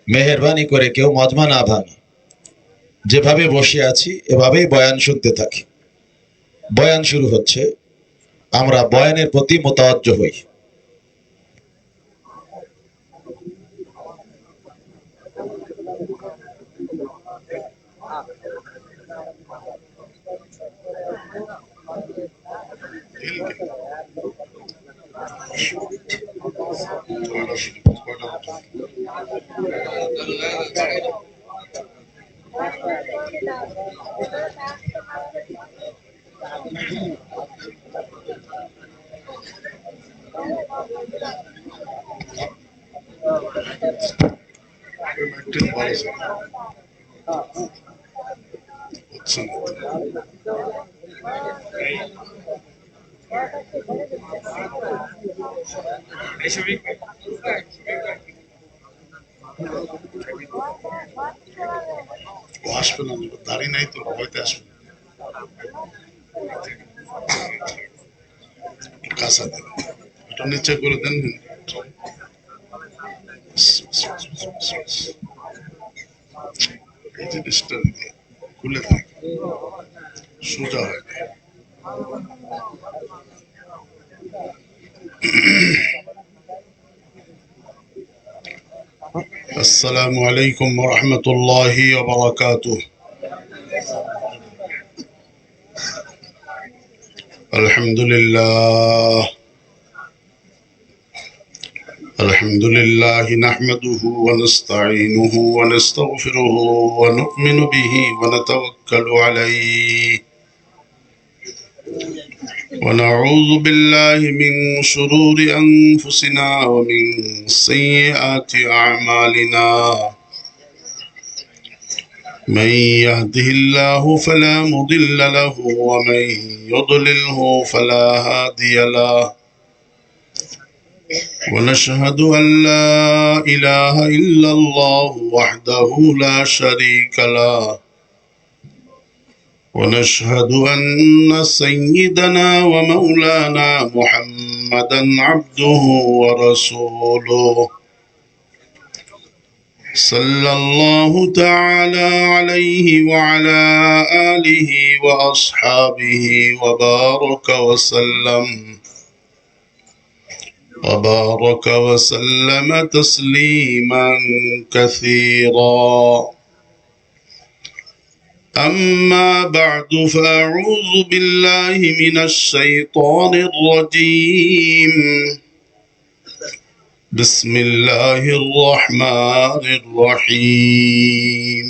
মেহেরবানি করে কেউ মজমা না ভাঙে, যেভাবে বসে আছি এভাবেই বয়ান শুনতে থাকি। বয়ান শুরু হচ্ছে, আমরা বয়ানের প্রতি মোতাওয়াজ্জ হই। আসবে না, দাঁড়িয়ে নাই তো, হয়তো আসবে কাঁচা দেন, এটা নিচে করে দেন। এই জিনিসটা খুলে থাকে, সোজা হয়। السلام عليكم ورحمة الله وبركاته. الحمد لله نحمده ونستعينه ونستغفره ونؤمن به ونتوكل عليه ونعوذ بالله من شرور أنفسنا ومن سيئات أعمالنا. من يهده الله فلا مضل له ومن يضلله فلا هادي له. ونشهد أن لا إله إلا الله وحده لا شريك له. ونشهد أن سيدنا ومولانا محمدا عبده ورسوله صلى الله تعالى عليه وعلى آله وأصحابه وبارك وسلم تسليما كثيرا. أما بعد، فأعوذ بالله من الشيطان الرجيم. بسم الله الرحمن الرحيم.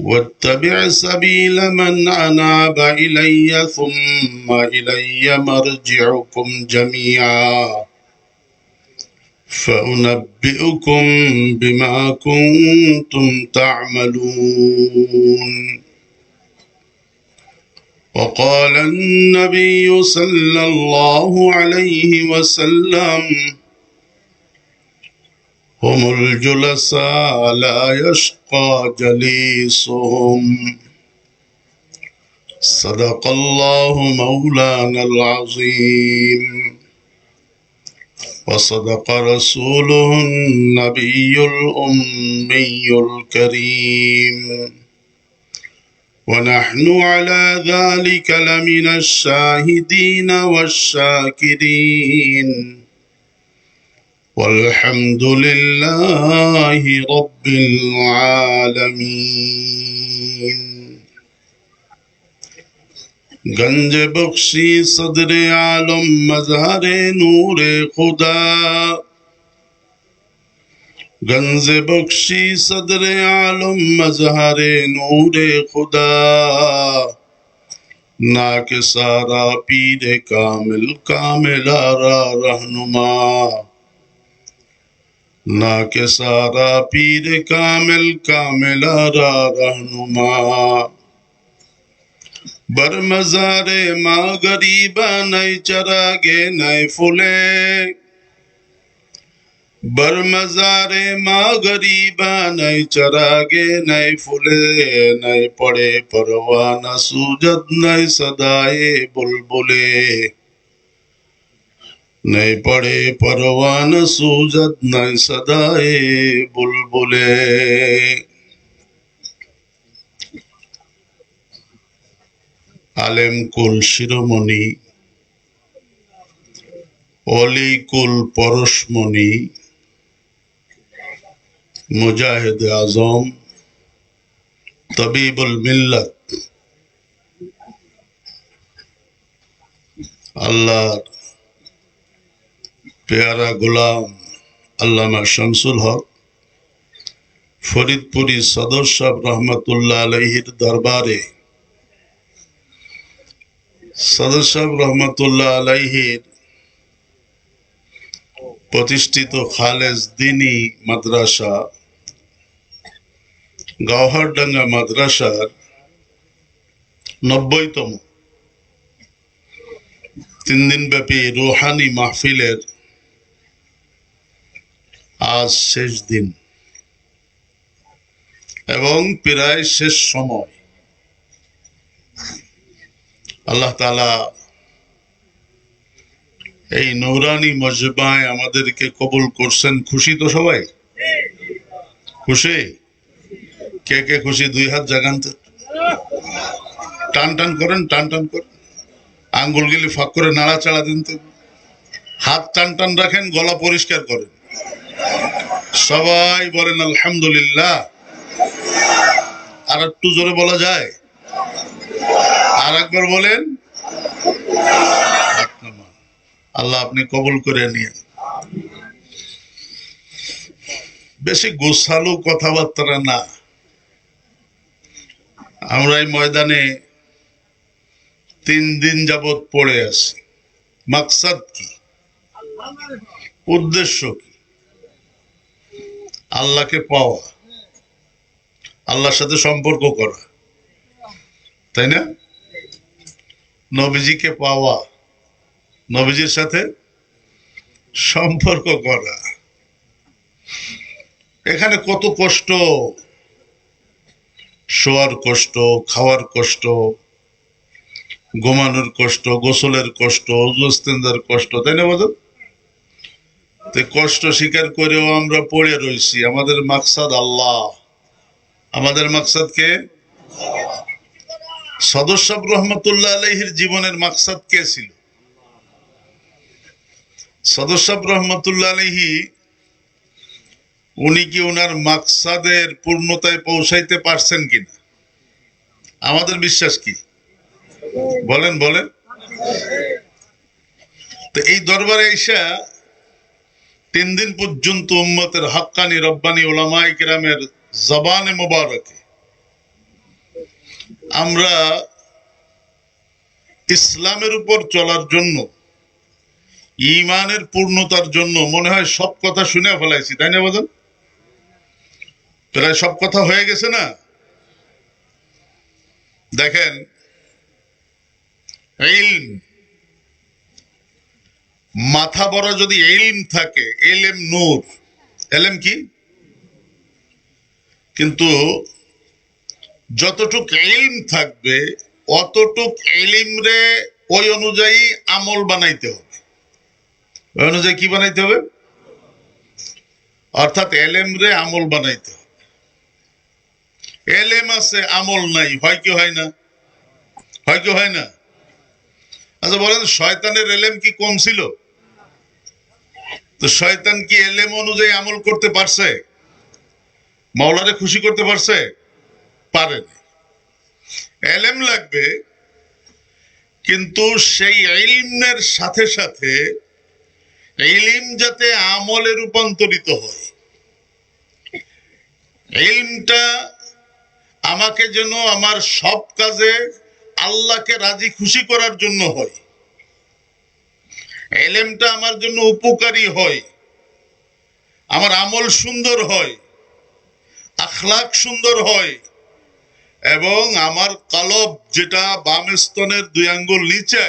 واتبع سبيل من أناب إلي ثم إلي مرجعكم جميعا فأنبئكم بما كنتم تعملون. وقال النبي صلى الله عليه وسلم: هم الجلساء لا يشقى جليسهم. صدق الله مولانا العظيم وصدق رسوله النبي الأمي الكريم. ونحن على ذلك لمن الشاهدين والشاكرين، والحمد لله رب العالمين. گنج بخشی صدر عالم مظہر نور خدا، گنج بخشی صدر عالم مظہر نور خدا، نا کہ سارا پیر کامل کامل آرا رہنما، نا کہ سارا پیر کامل کامل آرا رہنما. بر مزار ماں غریبا نئے چراغے نئے پھولے، بر مزار ماں غریبا نئے چراغے نئے پھولے، نئے پڑے پروانہ سوجد نئے صدائے بلبلے، नहीं पड़े परवान सूजत नहीं सदाए बुलबुले। आलेम कुल शिरोमणि অলি কুল পরশমণি মুজাহিদ আজম তবিবুল মিল্লাত আল্লাহর পেয়ারা গোলাম আল্লামা শামসুল হক ফরিদপুরি সদর সাহেব রহমতুল্লাহ আলাইহির দরবারে সদর সাহেব রহমতুল্লাহ আলাইহির প্রতিষ্ঠিত খালেজ দিনী মাদ্রাসা গওহরডাঙ্গা মাদ্রাসার 90তম 3 দিনব্যাপী রুহানি মাহফিলের আজ শেষ দিন এবং প্রায় শেষ সময়। আল্লাহ তাআলা এই নূরানি মজমায় আমাদেরকে কবুল করছেন। খুশি তো সবাই? খুশি? কে কে খুশি? 2 হাত জাগান তো, টান টান করেন, টান টান করেন, আঙ্গুলগুলি ফাঁক করে নাড়াচাড়া দিন তো, হাত টান টান রাখেন, গলা পরিষ্কার করেন, সবাই বলেন আলহামদুলিল্লাহ। আর একটু জোরে বলা যায়? আর একবার বলেন। আল্লাহ আপনি কবুল করে নিন। বেশি গোছালো কথাবার্তা না, আমরা এই ময়দানে 3 দিন যাবত পড়ে আছি। মাকসাদ কি, উদ্দেশ্য কি? আল্লাহকে পাওয়া, আল্লাহর সাথে সম্পর্ক করা, তাই না? নবীজিকে পাওয়া, নবীজির সাথে সম্পর্ক করা। এখানে কত কষ্ট, শোয়ার কষ্ট, খাওয়ার কষ্ট, ঘুমানোর কষ্ট, গোসলের কষ্ট, ওজুস্তেন্দার কষ্ট, তাই না বলো? তো কষ্ট স্বীকার করেও আমরা পড়ে রয়েছি। আমাদের মাকসাদ আল্লাহ। আমাদের মাকসাদ কে? সদর সাহেব রহমতুল্লাহ আলাইহির জীবনের মাকসাদ কে ছিল? সদর সাহেব রহমতুল্লাহ আলাইহি উনি কি ওনার মাকসাদের পূর্ণতায় পৌঁছাইতে পারছেন কিনা? আমাদের বিশ্বাস কি? বলেন বলেন। তো এই দরবারে এসা 3 দিন পর্যন্ত উম্মতের হাক্কানি রব্বানি উলামায়ে কিরামের জবানে মুবারকে আমরা ইসলামের উপর চলার জন্য, ঈমানের পূর্ণতার জন্য মনে হয় সব কথা শুনে ফেলাইছি, তাই না বলেন? প্রায় সব কথা হয়ে গেছে না? দেখেন, ইলম, মাথা ভরা যদি ইলম থাকে, ইলম নূর, ইলম কি? কিন্তু যতটুক ইলম থাকবে অতটুক ইলম রে ওই অনুযায়ী আমল বানাইতে হবে। ওই অনুযায়ী কি বানাইতে হবে? অর্থাৎ ইলম রে আমল বানাইতে হবে। ইলম আছে আমল নাই, হয় কি হয় না? হয় কি হয় না? আচ্ছা বলেন, শয়তানের ইলম কি কম ছিল? তো শয়তান কি ইলম অনুযায়ী আমল করতে পারছে? মাওলারে খুশি করতে পারছে? পারেনি। ইলম লাগবে, কিন্তু সেই ইলমের সাথে সাথে ইলম যাতে আমলে রূপান্তরিত হয়। ইলমটা আমাকে যেন আমার সব কাজে আল্লাহকে রাজি খুশি করার জন্য হয়, ইলমটা আমার জন্য উপকারী হয়, আমার আমল সুন্দর হয়, আখলাক সুন্দর হয়, এবং আমার কলব যেটা বাম স্তনের 2 আঙ্গুল নিচে,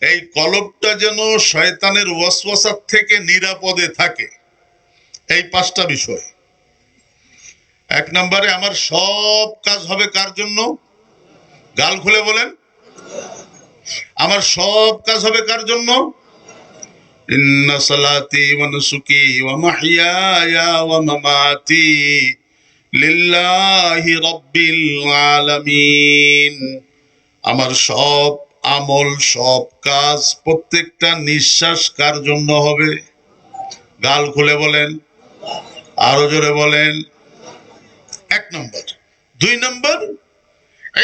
এই কলবটা যেন শয়তানের ওয়াসওয়াসা থেকে নিরাপদে থাকে। এই 5টা বিষয়। 1 নম্বরে আমার সব কাজ হবে কার জন্য? গাল খুলে বলেন। আমার সব কাজ হবে কার জন্য? ইন্না সালাতি ওয়া নুসুকি ওয়া মাহইয়ায়া ওয়া মামাতি লিল্লাহি রাব্বিল আলামিন। আমার সব আমল, সব কাজ, প্রত্যেকটা নিঃশ্বাস কার জন্য হবে? গাল খুলে বলেন, আরো জোরে বলেন। 1 নম্বর। 2 নম্বর,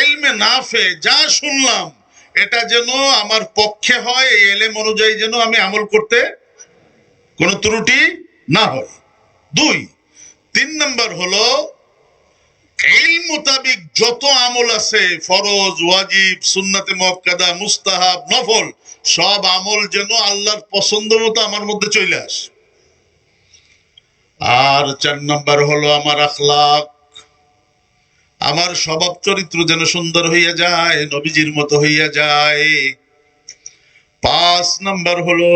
ইলমে নাফে যা শুনলাম এটা যেন আমার পক্ষে হয়, এই এলেম অনুযায়ী যেন আমি আমল করতে কোনো ত্রুটি না হয়। 2। 3 নম্বর হলো ইলম মোতাবিক যত আমল আছে, ফরজ, ওয়াজিব, সুন্নাতে মুআক্কাদা, মুস্তাহাব, নফল, সব আমল যেন আল্লাহর পছন্দ মতো আমার মধ্যে চলে আসে। আর 4 নম্বর হলো আমার আখলাক, আমার স্বভাব চরিত্র যেন সুন্দর হইয়া যায়, নবীজির মতো হইয়া যায়। 5 নম্বর হলো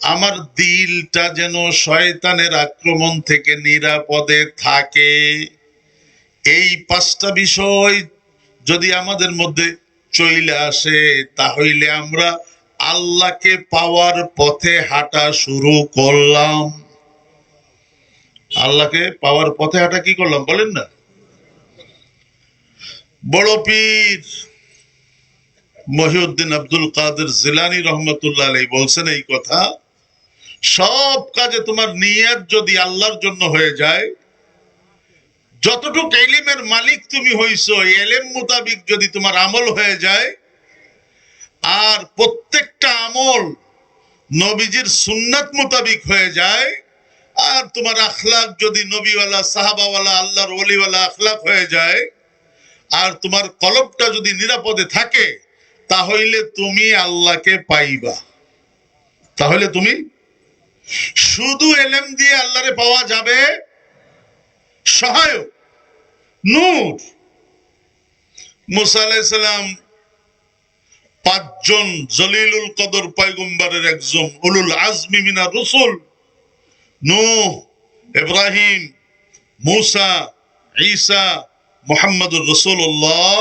আমার দিলটা যেন শয়তানের আক্রমণ থেকে নিরাপদে থাকে। এই 5টা বিষয় যদি আমাদের মধ্যে চলে আসে, তাহলে আমরা আল্লাহকে পাওয়ার পথে হাঁটা শুরু করলাম। আল্লাহকে পাওয়ার পথে হাঁটা কি করলাম বলেন না? বড় পীর মহিউদ্দিন আব্দুল কাদের জিলানী রহমতুল্লাহ আলাইহি বলছেন এই কথা, সব কাজে তোমার নিয়ত যদি আল্লাহর জন্য হয়ে যায়, যতটুকু ইলমের মালিক তুমি হইছো, ইলম মোতাবিক যদি তোমার আমল হয়ে যায়, আর প্রত্যেকটা আমল নবীজির সুন্নাত মোতাবিক হয়ে যায়, আর তোমার আখলাক যদি নবীওয়ালা, সাহাবাওয়ালা, আল্লাহর ওলিওয়ালা আখলাক হয়ে যায়, আর তোমার কলবটা যদি নিরাপদে থাকে, তাহলে তুমি আল্লাহকে পাইবা। তাহলে তুমি শুধু এলেম দিয়ে আল্লাহরে পাওয়া যাবে সহায়ক, নূর। মুসা আলাইহিস সালাম 5 জন জলিলুল কদর পয়গম্বরের একজন, উলুল আজমি মিনার রাসূল, নূহ, ইব্রাহিম, মুসা, ঈসা, মুহাম্মদুর রাসূলুল্লাহ,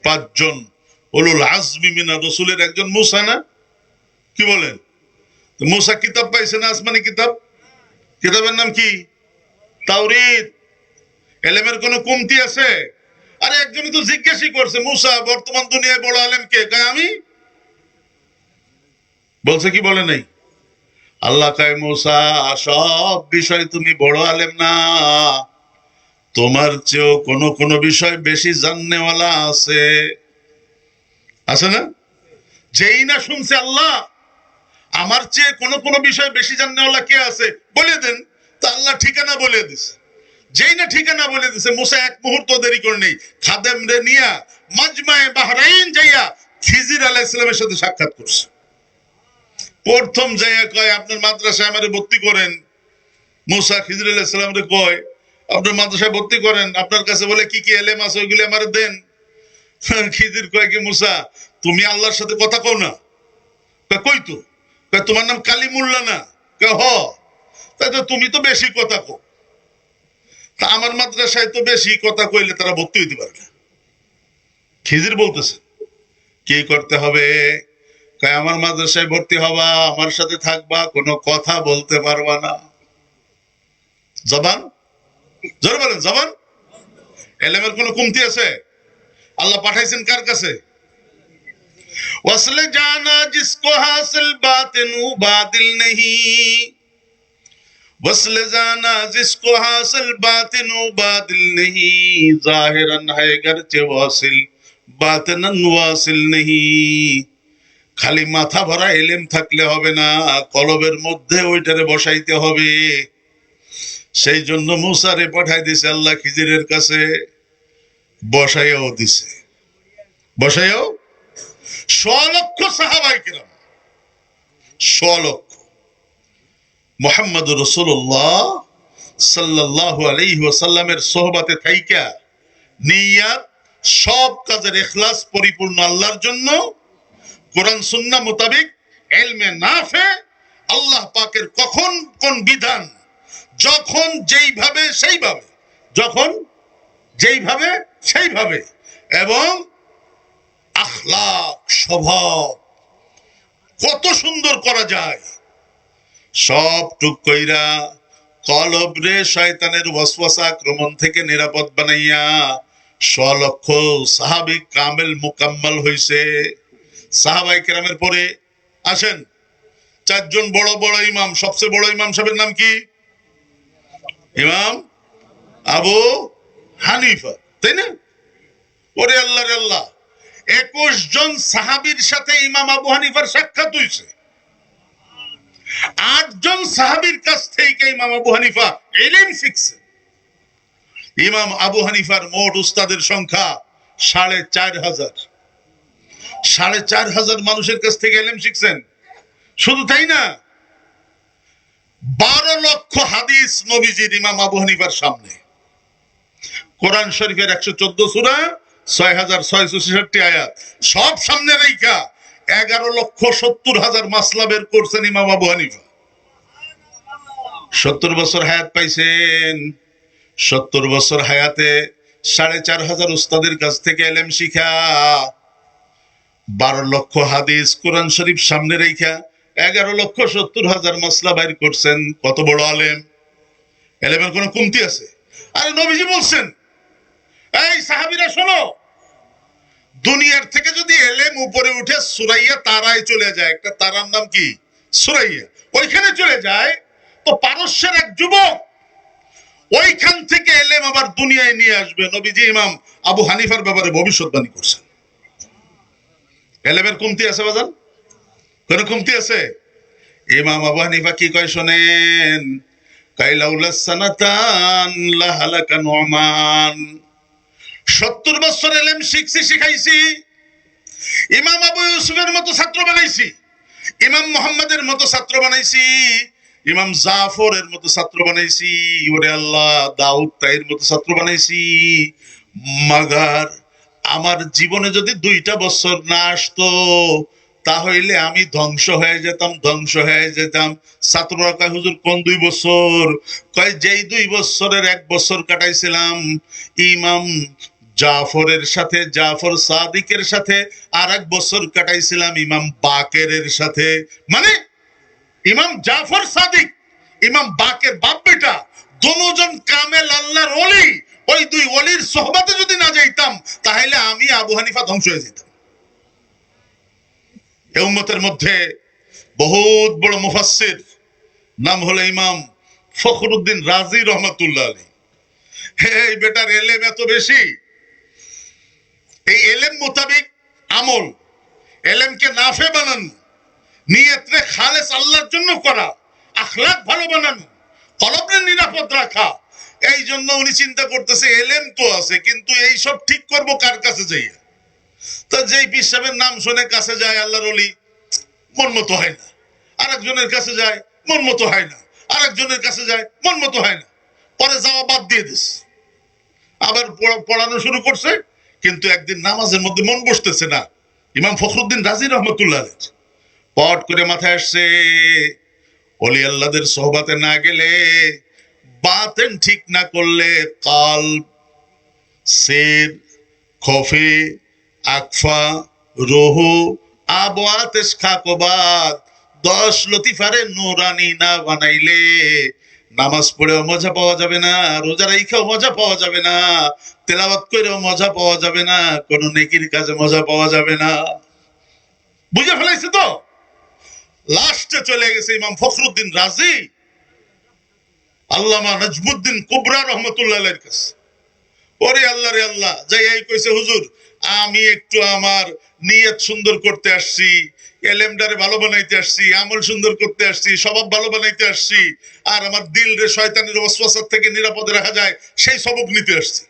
5 জন উলুল আজমি মিনার রাসূলের একজন মুসা না? কি বলেন? তো মুসা কিতাব পাইছে না, আসমানি কিতাব। কিতাবের নাম কি? তাওরীত। এলেমের কোনো কমতি আছে? আরে একজনই তো জিজ্ঞাসা করছে, মুসা বর্তমান দুনিয়ায় বড় আলেম কে? কয় আমি। বলছে কি বলে নাই? আল্লাহ কয়, মুসা সব বিষয় তুমি বড় আলেম না, তোমার চেয়েও কোনো বিষয় বেশি জাননেওয়ালা আছে। আছে না? যেই না শুনছে আল্লাহ আমার চেয়ে কোনো বিষয় বেশি জাননেওয়ালা কে আছে বলে দেন, তা আল্লাহ ঠিকানা বলে দিছে। যেই না ঠিকানা বলে দিছে, মুসা 1 মুহূর্ত দেরি করে নেই, খাদেম রে নিয়া মাজমায়ে বাহরাইন যাইয়া খিজির আলাইহিস সালামের সাথে সাক্ষাৎ করছে। প্রথম যাইয়া কয়, আপনার মাদ্রাসায় আমারে ভর্তি করেন। মুসা খিজির আলাইহিস সালাম রে কয়, আপনার মাদ্রাসায় ভর্তি করেন, আপনার কাছে বলে কি কি এলেম আছে ওইগুলি আমারে দেন। খিজির কয় কি, মুসা তুমি আল্লাহর সাথে কথা কও না? কই তো? তোমার নাম কালিমুল্লাহ না? হ। তাই তো তুমি তো বেশি কথা কও। তা আমার মাদ্রাসায় তো বেশি কথা কইলে তারা ভর্তি হইতে পারে না। খিজির বলতেছে কি করতে হবে? আমার মাদ্রাসায় ভর্তি হবা, আমার সাথে থাকবা, কোনো কথা বলতে পারবা না। জবান জোরে বলেন, জবান। এলেমের কোনো কমতি আছে? আল্লাহ পাঠাইছেন কার কাছে? वसल जाना जिसको हासिल बातिनु बातिल नहीं, वसल जाना जिसको हासिल बातिनु बातिल नहीं, जाहिरन है गरचे वासिल बातिनन वासिल नहीं। খালি মাথা ভরা এলেম থাকলে হবে না, কলবের মধ্যে ওইটারে বসাইতে হবে। সেই জন্য মুসারে পাঠাই দিছে আল্লাহ খিজিরের কাছে, বসাইয়াও দিছে। বসাইয়াও 100 লক্ষ সাহাবায়ে কিরাম, 100 লক্ষ মুহাম্মদুর রাসূলুল্লাহ সাল্লাল্লাহু আলাইহি ওয়াসাল্লামের সোহবতে থাইকা নিয়াত সব কাজের ইখলাস পরিপূর্ণ আল্লাহর জন্য, কোরআন সুন্নাহ মোতাবেক ইলমে নাফে, আল্লাহ পাকের কখন কোন বিধান, যখন যেইভাবে সেইভাবে, যখন যেইভাবে সেইভাবে, এবং আখলাক স্বভাব কত সুন্দর করা যায়, সব টুক কইরা কলবরে শয়তানের ওয়াসওয়াসা আক্রমণ থেকে নিরাপদ বানাইয়া স্বলক্ষ সাহাবী কামেল মুকাম্মাল হইছে। সাহাবায়ে কেরামের পরে আসেন চারজন বড় বড় ইমাম। সবচেয়ে বড় ইমাম সাহেবের নাম কি? ইমাম আবু হানিফা, তাই না? ওরে আল্লাহ রে আল্লাহ, 21 জন সাহাবীর সাথে ইমাম আবু হানিফার সাক্ষাৎ হইছে। 8 জন সাহাবীর কাছ থেকে ইমাম আবু হানিফা ইলম শিখছে। ইমাম আবু হানিফার মোট উস্তাদের সংখ্যা 4,500। 4,500 মানুষের কাছ থেকে ইলম শিখছেন। শুধু তাই না, 12 লক্ষ হাদিস নবীজির ইমাম আবু হানিফার সামনে। কোরআন শরীফের 114 সূরা 6,666 আয়াত সব সামনে রাইখা 11,70,000 মাসলা বের করছেন ইমাম আবু হানিফা। 70 বছর হায়াত পাইছেন। 70 বছর হায়াতে 4,500 উস্তাদের কাছ থেকে ইলম শিখা, 12 লক্ষ হাদিস কোরআন শরীফ সামনে রাইখা 11,70,000 মাসলা বাইর করছেন। কত বড় আলেম! ইলমের কোনো কমতি আছে? আরে নবীজি বলছেন, এই সাহাবীরা শোনো, দুনিয়ার থেকে যদি এলেম উপরে উঠে সুরাইয়া তারায় চলে যায়, একটা তারার নাম কি? সুরাইয়া, ওইখানে চলে যায়, তো পারস্যের এক যুবক ওইখান থেকে এলেম আবার দুনিয়ায় নিয়ে আসবে। নবীজি ইমাম আবু হানিফার ব্যাপারে ভবিষ্যৎবাণী করছেন। এলেমের কমতি আছে বাজান? কোন কমতি আছে? ইমাম আবু হানিফা কি কয় শোনেন, কাইলাউলা সানাতান লাহালাকা নুমান। 70 বছর এলেম শিখছি, শিখাইছি। ইমাম আবু ইউসুফের মতো ছাত্র বানাইছি, ইমাম মুহাম্মাদের মতো ছাত্র বানাইছি, ইমাম জাফরের মতো ছাত্র বানাইছি, ওরে আল্লাহ দাউদ তাইর মতো ছাত্র বানাইছি। মাগার আমার জীবনে যদি 2টা বছর না আসতো তাহলে আমি ধ্বংস হয়ে যেতাম, ধ্বংস হয়ে যেতাম। ছাত্ররা কয় হুজুর কোন 2 বছর? কয় যেই 2 বছরের 1 বছর কাটাইছিলাম ইমাম জাফরের সাথে, জাফর সাদিকের সাথে, আর 1 বছর কাটাইছিলাম ইমাম বাকেরের সাথে। মানে ইমাম জাফর সাদিক, ইমাম বাকের বাপ বেটা দুজন কামেল আল্লাহর ওলি। ওই 2 ওলির সোহবতে যদি না যাইতাম তাহলে আমি আবু হানিফা ধ্বংস হয়ে যেতাম। এই উম্মতের মধ্যে বহুত বড় মুফাসসির নাম হলো ইমাম ফখরুদ্দিন রাজি রহমাতুল্লাহ আলাইহি। এই বেটার এলেম এত বেশি, এই এলেম মোতাবেক আমল, এলেমকে নাফে বানানো, নিয়তরে খালেস আল্লাহর জন্য করা, আখলাক ভালো বানানো, কলবের নিরাপদ রাখা। এই জন্য উনি চিন্তা করতেছে এলেম তো আছে, কিন্তু এই সব ঠিক করব কার কাছে যাইয়া? তো যেই পীর সাহেবের নাম শুনে কাছে যায় আল্লাহর ওলি, মন মতো হয় না। আরেকজনের কাছে যায়, মন মতো হয় না। আরেকজনের কাছে যায়, মন মতো হয় না। পরে যাওয়া বাদ দিয়ে দিস, আবার পড়ানো শুরু করছে, কিন্তু একদিন নামাজের মধ্যে মন বসতেছে না। ইমাম ফখরুদ্দিন রাজি রহমতুল্লাহ আলাইহি পট করে মাথায় আসছে, ওলি আল্লাহদের সোহবতে না গেলে, বাতেন ঠিক না করলে, কালব, সির, খফি, আকফা, রুহু, আবওয়াত, খাকবাত 10 লতিফারে নূরানি না বানাইলে নামাজ পড়েও মজা পাওয়া যাবে না, রোজা রাইখাও মজা পাওয়া যাবে না, তেলাওয়াত করেও মজা পাওয়া যাবে না, কোন নেকির কাজে মজা পাওয়া যাবে না। বুঝে ফেলাইছে তো? লাস্টে চলে গেছে ইমাম ফখরুদ্দিন রাজি আল্লামা নজমুদ্দিন কুবরা রহমতুল্লাহ আলাইহির কাছে। ওরে আল্লাহ রে আল্লাহ, যাই এই কইছে হুজুর আমি একটু আমার নিয়ত সুন্দর করতে আসছি, এলেমটারে ভালো বানাইতে আসছি, আমল সুন্দর করতে আসছি, স্বভাব ভালো বানাইতে আসছি, আর আমার দিল রে শয়তানের ওয়াসওয়াসা থেকে নিরাপদে রাখা যায় সেই সবক নিতে আসছি।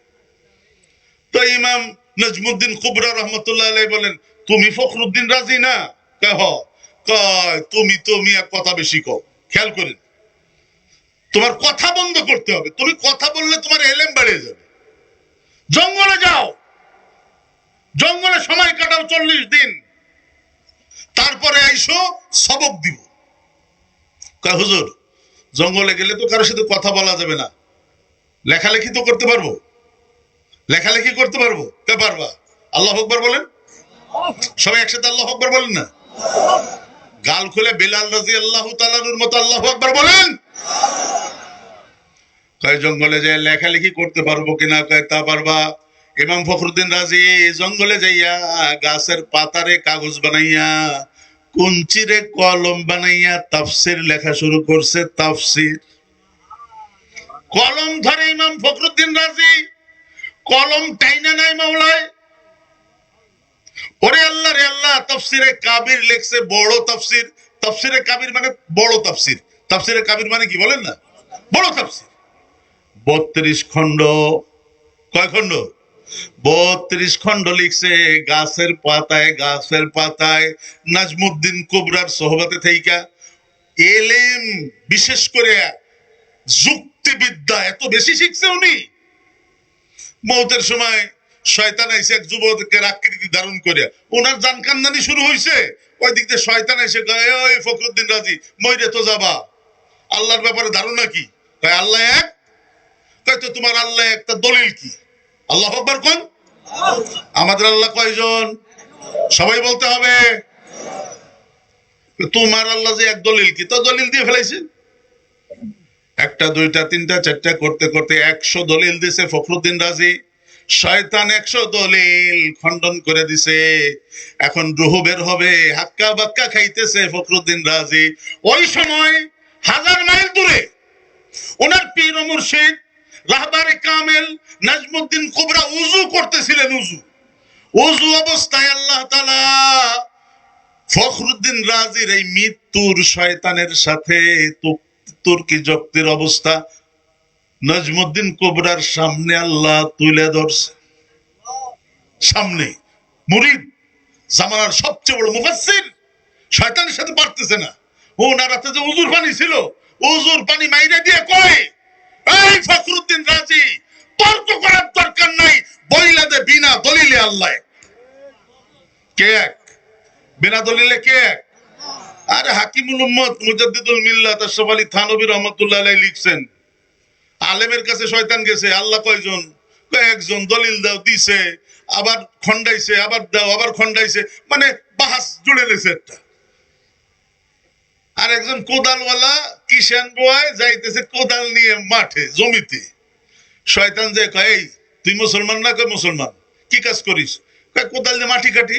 তো ইমাম নজমুদ্দিন কুবরা রহমতুল্লাহ আলাইহি বলেন, তুমি ফখরুদ্দিন রাজি না? কয় হ। কয় তুমি এক কথা বেশি কও। খেয়াল করেন, তোমার কথা বন্ধ করতে হবে। তুমি কথা বললে তোমার এলেম বেড়ে যাবে। জঙ্গলে যাও, জঙ্গলে সময় কাটাও 40 দিন, তারপরে আইসো সবক দিব। কয় হুজুর জঙ্গলে গেলে তো কারোর সাথে কথা বলা যাবে না, লেখালেখি তো করতে পারবো, লেখালেখি করতে পারবো? কে পারবা? আল্লাহু আকবার বলেন। সবাই একসাথে আল্লাহু আকবার বলেন না। গাল খুলে বেলাল রাদিয়াল্লাহু তাআলার মতো আল্লাহু আকবার বলেন। কয় জঙ্গলে যে লেখালেখি করতে পারবো কিনা, কয় তা পারবা। ইমাম ফখরুদ্দিন রাজি জঙ্গলে যাইয়া গাছের পাতারে কাগজ বানাইয়া কুঞ্চিরে কলম বানাইয়া তাফসির লেখা শুরু করছে। তাফসির কলম ধরে ইমাম ফখরুদ্দিন রাজি, কলম টাইনা নাই মাওলায়। ওরে আল্লাহ রে আল্লাহ, তাফসিরে কাবির লেখছে, বড় তাফসির। তাফসিরে কাবির মানে বড় তাফসির। তাফসিরে কাবির মানে কি বলেন না, বড় তাফসির। 32 খণ্ড। কয় খণ্ড? 32 খণ্ড লিখছে গাছের পাতায়, গাছের পাতায়। নাজমুদ্দিন কুবরার সোহবতে থেইকা এলেম, বিশেষ করে যুক্তিবিদ্যা এত বেশি শিখছে উনি। মৌতের সময় শয়তান আইসে এক যুবকের আকৃতি ধারণ করে, ওনার জান কান্দানি শুরু হয়েছে। ওই দিক দিয়ে শয়তান এসে কয়, ওই ফখরুদ্দিন রাজি মইরে তো যাবা, আল্লাহর ব্যাপারে ধারণা কি? কয় আল্লাহ এক। কয় তো তোমার আল্লাহ এক, তার দলিল কি? আল্লাহ আকবার কোন? আমাদের আল্লাহ কয়জন? সবাই বলতে হবে। তোমার আল্লাহ যে এক, দলিল কি? তো দলিল দিয়ে ফেলাইছে। একটা, দুইটা, তিনটা, চারটা করতে করতে 100 দলিল দিছে ফখরুদ্দিন রাজি। শয়তান 100 দলিল খণ্ডন করে দিছে। এখন রুহু বের হবে, হাক্কা বাক্কা খাইতেছে ফখরুদ্দিন রাজি। ওই সময় 1000 মাইল দূরে ওনার পীর ও মুর্শিদ রাহবারে কামেল নাজমুদ্দিন কুবরা উযু করতেছিলেন। উযু অবস্থায় আল্লাহ তাআলা ফখরুদ্দিন রাজির এই মৃত্যুর শয়তানের সাথে তুর্কি যুক্তির অবস্থা নাজমুদ্দিন কুবরার সামনে আল্লাহ তুলে ধরছে। সামনে মুরিদ, জামানার সবচেয়ে বড় মুফাসসির, শয়তানের সাথে পারতেছে না। ওনার হাতে যে উজুর পানি ছিল, উজুর পানি মাইরে দিয়ে কয়, এই ফখরুদ্দিন রাজি, তর্ক করার দরকার নাই, বইলা দে বিনা দলিলে আল্লাহ কে এক। বিনা দলিলে কে এক? আরে হাকিমুল উম্মত মুজাদ্দিদুল মিল্লাত আশরাফ আলী থানভী রাহমাতুল্লাহ আলাইহি লিখছেন, আলেমের কাছে শয়তান গেছে, আল্লাহ কয়জন? কয় একজন। দলিল দাও, দিছে, আবার খন্ডাইছে, আবার দাও, আবার খন্ডাইছে, মানে বাহাস জুড়ে লেছে একটা। আর একজন কোদালওয়ালা কিষান বয় যাইতেছে কোদাল নিয়ে মাঠে, জমিতে। শয়তান যে কয়, এই তুই মুসলমান না? কয় মুসলমান। কি কাজ করিস? কয় কোদাল দিয়ে মাটি কাটি।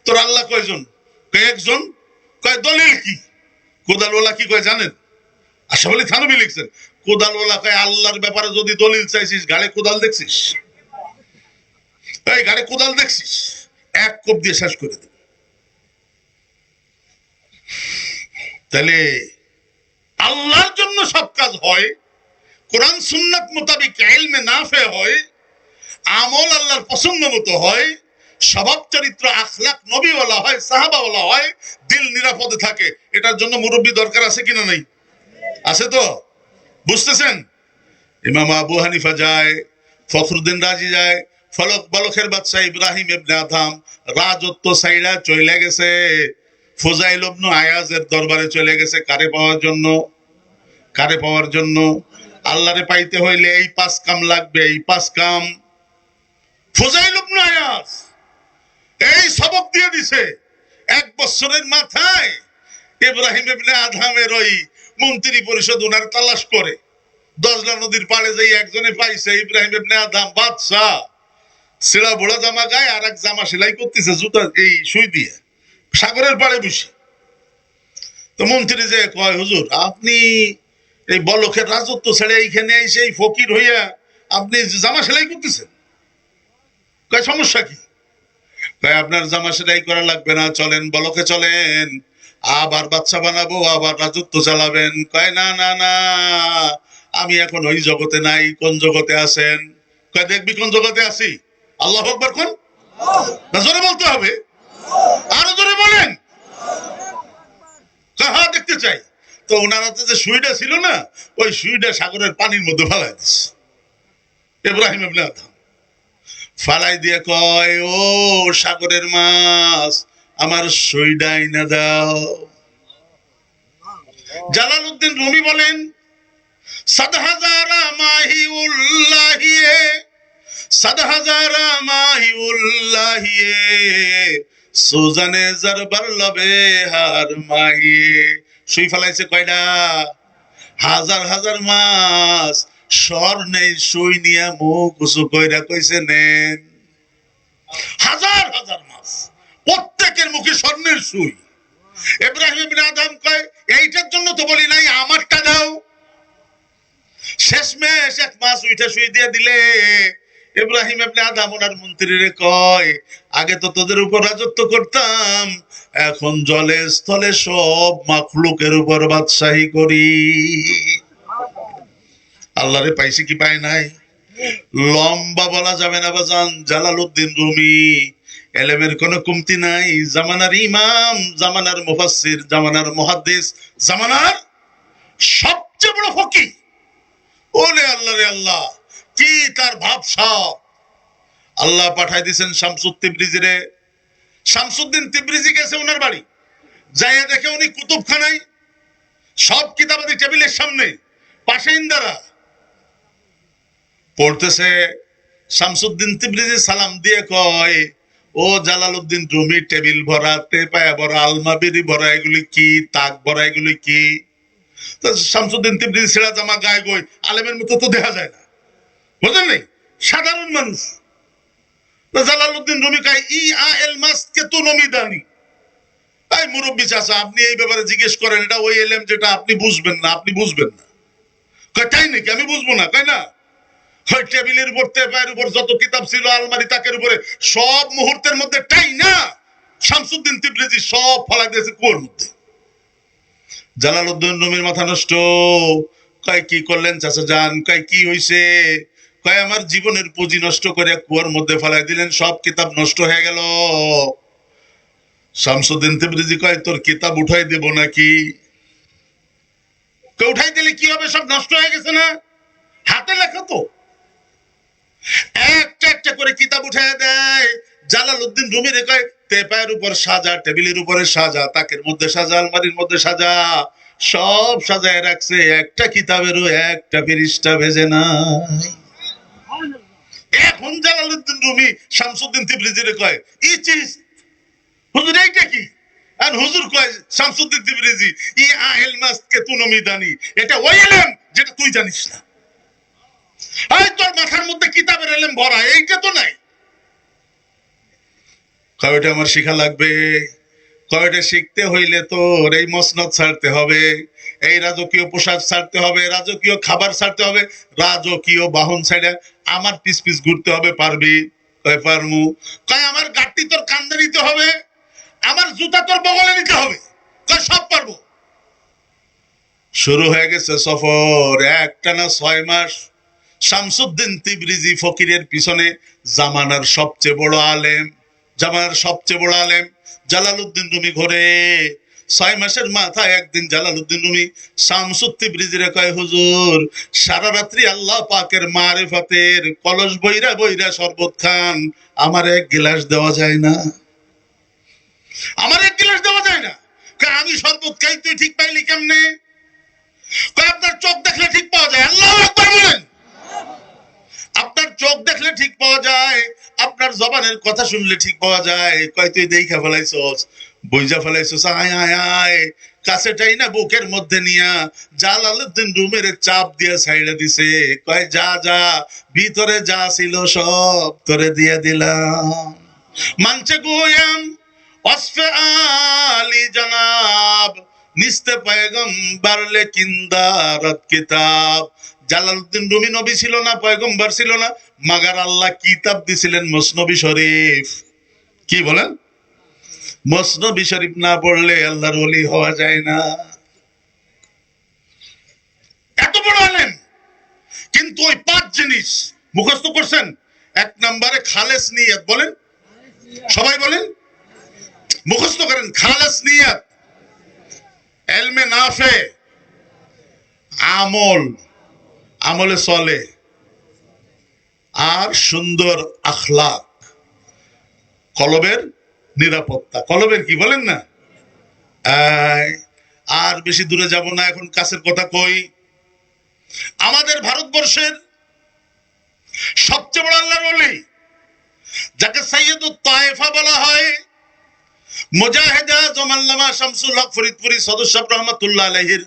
তোর আল্লাহ কয়জন? কয় একজন। কয় দলিল কি? কোদালওয়ালা কি কয় জানেন? আশরাফ আলী থানভী লিখছেন, কোদালওয়ালা কয় আল্লাহর ব্যাপারে যদি দলিল চাইছিস, গাড়ে কোদাল দেখছিস? এই গাড়ে কোদাল দেখছিস? এক কোপ দিয়ে শেষ করে দেব। তাহলে আল্লাহর জন্য সব কাজ হয়, কোরআন সুন্নাত মোতাবেক ইলমে নাফে হয়, আমল আল্লাহর পছন্দ মতো হয়, স্বভাব চরিত্র আখলাক নবীওয়ালা হয়, সাহাবাওয়ালা হয়, দিল নিরাপদে থাকে। এটার জন্য মুরব্বী দরকার আছে কিনা? নাই? আছে তো? বুঝতেছেন? ইমাম আবু হানিফা যায়, ফখরুদ্দিন রাজি যায়, ফলক বলখের বাদশা ইব্রাহিম ইবনে আদহাম রাজত্ব সাইরা চলে গেছে, ফুজাইল ইবনে আয়াজের দরবারে চলে গেছে। কারে পাওয়ার জন্য? কারে পাওয়ার জন্য? আল্লাহরে পাইতে হইলে এই 5 কাম লাগবে, এই 5 কাম। ফুজাইল ইবনে আয়াজ এই সবক দিয়ে দিছে। 1 বছরের মাথায় ইব্রাহিম ইবনে আদহামের ওই মন্ত্রী পরিষদ উনার তালাশ করে, দজলা নদীর পাড়ে যাই একজনে পাইছে, ইব্রাহিম ইবনে আদহাম বাদশা, ছেঁড়া বোড়া জামা গায়ে আর এক জামা সেলাই করতেছে জুতা এই সুই দিয়ে, সাগরের পাড়ে বসে। তো মন্ত্রী যে কয়, হুজুর আপনি এই বলখের রাজত্ব ছেড়ে এইখানে এসে এই ফকির হইয়া আপনি জামা সেলাই করতেছেন? কয় সমস্যা কি? কয় আপনার জামা সেলাই করা লাগবে না, চলেন বলকে চলেন, আবার বাচ্চা বানাবো, আবার রাজত্ব চালাবেন। কয় না না না, আমি এখন ওই জগতে নাই। কোন জগতে আছেন? কয় দেখবি কোন জগতে আছি। আল্লাহু আকবার কোন? না জোরে বলতে হবে, আরো জোরে বলেন। হ্যাঁ দেখতে চাই। তো ওনার হাতে যে সুইটা ছিল না, ওই সুইটা সাগরের পানির মধ্যে ফেলাই দিচ্ছে ইব্রাহিম ইবনে আদহাম। ফালাই দিয়ে কয়, ও সাগরের মাছ, আমার সুইটা আইনা দাও। জালালউদ্দিন রুমি বলেন, সাদ হাজারা মাহি উল্লাহিয়ে, সাদ হাজারা মাহি উল্লাহিয়ে, সুজানে জারবার লবে হার মাইয়ে শুই ফেলাইছে কয়টা হাজার হাজার মাস স্বর নেই সুই নিয়া মুখ উঁচু কইরা কইছে নেন হাজার হাজার মাস প্রত্যেকের মুখে স্বর্ণের সুই ইব্রাহিম ইবনে আদম কয় এইটার জন্য তো বলি নাই আমারটা দাও শেষমেশ এক মাস উইটা শুই দিয়ে দিলে ইব্রাহিম ইবনে আদম ওনার মন্ত্রীরে কয় আগে তো তোদের উপর রাজত্ব করতাম এখন জলে স্থলে সব মাখলুকের উপর বাদশাহী করি আল্লাহরে পাইছি কি পায় নাই লম্বা বলা যাবে না বাজান জালালউদ্দিন রুমি এলেমের কোনো কমতি নাই জামানার ইমাম জামানার মুফাসসির জামানার মুহাদ্দিস জামানার সবচেয়ে বড় ফকিহ ওলে আল্লাহ রে আল্লাহ কি তার ভাবসা আল্লাহ পাঠাই দিয়েছেন শামসুদ তিবরিজি রে শামসুদ্দিন তিবরিজি গেছে ওনার বাড়ি যাইয়া দেখে উনি কুতুবখানায় সব কিতাবাদি টেবিলের সামনে পাশে ইন্দারা পড়তেছে শামসুদ্দিন তিবরিজি সালাম দিয়ে কয় ও জালালউদ্দিন রুমি টেবিল ভরা টেপায়া ভরা আলমাবিরি ভরা এগুলি কি তাক ভরা এগুলি কি তো শামসুদ্দিন তিবরিজি ছেঁড়া জামা গায়ে গই আলেমের মতো তো দেখা যায় না বুঝলেন নাই সাধারণ মানুষ জালালউদ্দিন রুমি কয় ই আ এল মাসকে তু নমিদানি এই মুরব্বি চাচা আপনি এই ব্যাপারে জিজ্ঞেস করেন এটা ওই এলেম যেটা আপনি বুঝবেন না কয় তাই নাকি আমি বুঝবো না কয় না টেবিলের উপর টেপায়ের উপর যত কিতাব ছিল আলমারি তাকের উপরে সব মুহূর্তের মধ্যে টাই না শামসুদ্দিন তিবরিজি সব ফলাই দিয়েছে কুয়োর মধ্যে জালালউদ্দিন রুমির মাথা নষ্ট কয় কি করলেন চাচা জান কয় কি হইছে কয় আমার জীবনের পুঁজি নষ্ট করে কুয়োর মধ্যে ফেলাই দিলেন সব কিতাব নষ্ট হয়ে গেল শামসুদ্দিন তিবরিজি কয় তোর কিতাব উঠাই দেব নাকি উঠাই দিলে কি হবে সব নষ্ট হয়ে গেছে না হাতে লেখা তো একটা একটা করে কিতাব উঠায় দেয় জালালউদ্দিন রুমির কয় টেপায়ের উপর সাজা টেবিলের উপরে সাজা তাকের মধ্যে সাজা আলমারির মধ্যে সাজা সব সাজায় রাখছে একটা কিতাবেরও একটা পৃষ্ঠা ভেজে নাই এখন জালালউদ্দিন রুমি শামসুদ্দিন তিবরিজিরে কয় ইচিস হুজুর এইটা কি আর হুজুর কয় শামসুদ্দিন তিবরিজি ই আহেল মাসকে তু নমিদানি এটা ওই ইলম যেটা তুই জানিস না এই তোর মাথার মধ্যে কিতাবের ইলম ভরা এইটা তো নাই কয়টা আমার শিখা লাগবে কয়টা শিখতে হইলে তোর এই মসনদ ছাড়তে হবে এই রাজকীয় পোশাক ছাড়তে হবে রাজকীয় খাবার ছাড়তে হবে রাজকীয় বাহন ছাড়া আমার পিস পিস ঘুরতে হবে পারবি কয় পারমু কয় আমার গাড়ি তোর কান্দে নিতে হবে আমার জুতা তোর বগলে নিতে হবে কয় সব পারবো শুরু হয়ে গেছে সফর একটানা 6 মাস শামসুদ্দিন তিবরিজি ফকিরের পিছনে জামানার সবচেয়ে বড় আলেম জালালউদ্দিন রুমি ঘরে 6 মাসের মাথায় একদিন জালালউদ্দিন রুমি শামসুদ তিবরিজিরে কয় হুজুর সারা রাত্রি আল্লাহ পাকের মারিফাতের কলস বইরা বইরা শরবত খান আমার এক গ্লাস দেওয়া যায় না আমি শরবত খাই তুই ঠিক পাইলি কেমনে আপনার চোখ দেখলে ঠিক পাওয়া যায় আল্লাহু আকবার বলেন আপনার চোখ দেখলে ঠিক পাওয়া যায় আপনার জবানের কথা শুনলে ঠিক পাওয়া যায় কয় তুই দেখা ফেলাইছস বইজা ফেলাইছস আয় আয় আয় কাছেটাই না বুকের মধ্যে নিয়া জালালউদ্দিন রুমের চাপ দিয়ে ছাইড়া দিছে কয় যা যা ভিতরে যা ছিল সব তোরে দিয়ে দিলাম মানছে গোয়াম ওয়াসফে আলী জনাব নিস্তে পয়গম্বর লেকিন দারত কিতাব জালালউদ্দিন রুমি নবী ছিল না পয়গম্বর ছিল না মাগার আল্লাহ কিতাব দিছিলেন মসনবী শরীফ কি বলেন মসনবী শরীফ না পড়লে আল্লাহর ওলি হওয়া যায় না এত বড় আলেম কিন্তু ওই 5 জিনিস মুখস্থ করছেন 1 নম্বরে খালেস নিয়ত বলেন সবাই বলেন মুখস্থ করেন খালেস নিয়ত ইলমে নাফে আমলে চলে আর সুন্দর আখলাক কলবের নিরাপত্তা কলবের কি বলেন না আর বেশি দূরে যাব না এখন কাছের কথা কই আমাদের ভারতবর্ষের সবচেয়ে বড় আল্লাহর ওলি যাকে সাইয়্যিদুত তায়েফা বলা হয় মুজাহিদ আজম আল্লামা শামসুল হক ফরিদপুরি সদস্য রহমাতুল্লাহ আলাইহির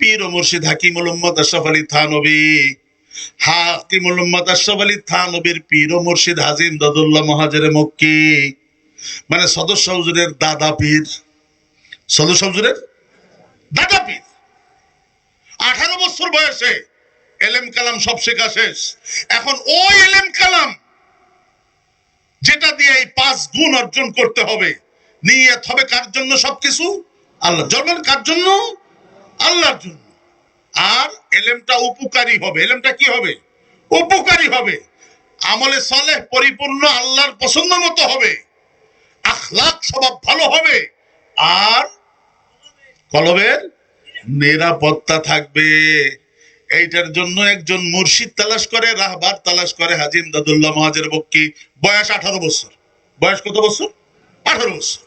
পীর ও মুর্শিদ হাকিমুল উম্মত আশরাফ আলী থানভী, হাকিমুল উম্মত আশরাফ আলী থানভীর পীর ও মুর্শিদ হাজী ইমদাদুল্লাহ মুহাজিরে মক্কি, মানে সদস্য হুজুরের দাদা পীর, সদস্য হুজুরের দাদা পীর। 18 বছর বয়সে এলেম কালাম সব শেখা শেষ। এখন ওই এলেম কালাম যেটা দিয়ে এই 5 গুণ অর্জন করতে হবে, নিয়ত হবে কার জন্য? সবকিছু আল্লাহ। জন্মের কার জন্য? আল্লাহর জন্য। আর এলেমটা উপকারী হবে। এলেমটা কি হবে? উপকারী হবে। আমলে সালেহ পরিপূর্ণ, আল্লাহর পছন্দ মতো হবে, আখলাক স্বভাব ভালো হবে, আর কলবের নিরাপত্তা থাকবে। এইটার জন্য একজন মুর্শিদ তালাশ করে, রাহবার তালাশ করে হাজী ইমদাদুল্লাহ মুহাজিরে মক্কি। বয়স 18 বছর। বয়স কত বছর? 18 বছর।